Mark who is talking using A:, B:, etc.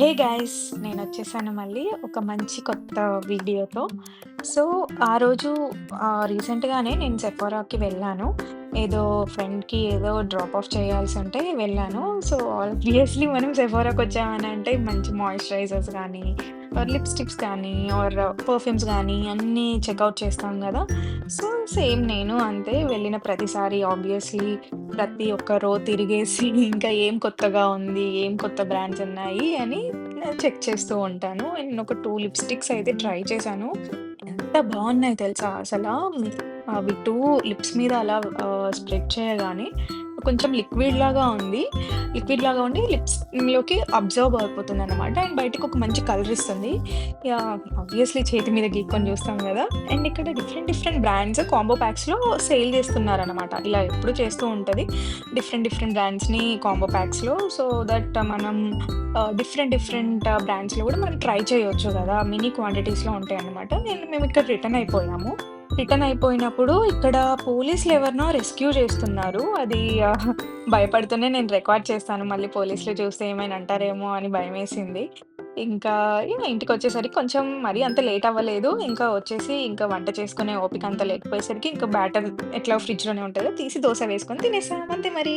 A: Hey guys! నేనొచ్చేసాను మళ్ళీ ఒక మంచి కొత్త వీడియోతో. సో, ఆ రోజు రీసెంట్‌గానే నేను సెఫోరాకి వెళ్ళాను. ఏదో ఫ్రెండ్‌కి ఏదో డ్రాప్ ఆఫ్ చేయాల్సుంటే వెళ్ళాను. సో, ఆబ్వియస్‌లీ మనం సెఫోరాకొచ్చామనంటే మంచి మాయిశ్చరైజర్స్ గానీ, లిప్‌స్టిక్స్ కానీ పర్ఫ్యూమ్స్ గానీ అన్నీ చెకౌట్ చేస్తాం గదా! సో, సేమ్ నేను అంతే వెళ్ళిన ప్రతిసారి ఆబ్వియస్‌లీ ప్రతి ఒక్క రో తిరిగేసి ఇంకా ఏం కొత్తగా ఉంది, ఏం కొత్త బ్రాండ్స్ ఉన్నాయి అని చెక్ చేస్తూ ఉంటాను. అండ్ నేనొక 2 లిప్‌స్టిక్స్ అయితే ట్రై చేశాను. ఎంత బావున్నాయి తెలుసా అసలా! అవి 2 లిప్స్ మీద అలా స్ప్రెడ్ చేయగానే కొంచెం లిక్విడ్ లాగా ఉంది. లిక్విడ్ లాగా ఉండి లిప్స్‌లోకి అబ్జర్వ్ అయిపోతుందనమాట. అండ్ బయటకి ఒక మంచి కలర్ ఇస్తుంది. యాహ్! ఆబ్వియస్‌లీ చేతి మీద గీక్కొని చూస్తాం గదా! అండ్ ఇక్కడ డిఫరెంట్ డిఫరెంట్ బ్రాండ్స్ కాంబో ప్యాక్స్‌లో సేల్ చేస్తున్నారనమాట. ఇలా ఎప్పుడు చేస్తూ ఉంటది. డిఫరెంట్ డిఫరెంట్ బ్రాండ్స్‌ని కాంబో ప్యాక్స్‌లో సో దట్ మనం డిఫరెంట్ డిఫరెంట్ బ్రాండ్స్‌లో గూడా మనం ట్రై చేయొచ్చు గదా! మినీ క్వాంటిటీస్‌లో ఉంటాయన్నమాట. మేమిక్కడ రిటర్న్ అయిపోయాము. రిటర్న్ అయిపోయినప్పుడు ఇక్కడ పోలీసులు ఎవరినో రెస్క్యూ చేస్తున్నారు. అది భయపడుతూనే నేను రికార్డ్ చేస్తాను. మళ్ళీ పోలీసులు చూస్తే ఏమైనా అంటారేమో అని భయమేసింది. ఇంకా ఇంటికొచ్చేసరికి కొంచెం మరీ అంత లేట్ అవ్వలేదు. ఇంకా వచ్చేసి ఇంకా వంట చేసుకునే ఓపిక అంత లేకపోయేసరికి ఇంకా బ్యాటర్ ఎట్లాగో ఫ్రిడ్జ్‌లోనే ఉంటది. తీసి దోస వేసుకొని తినేసాం. అంతే మరి.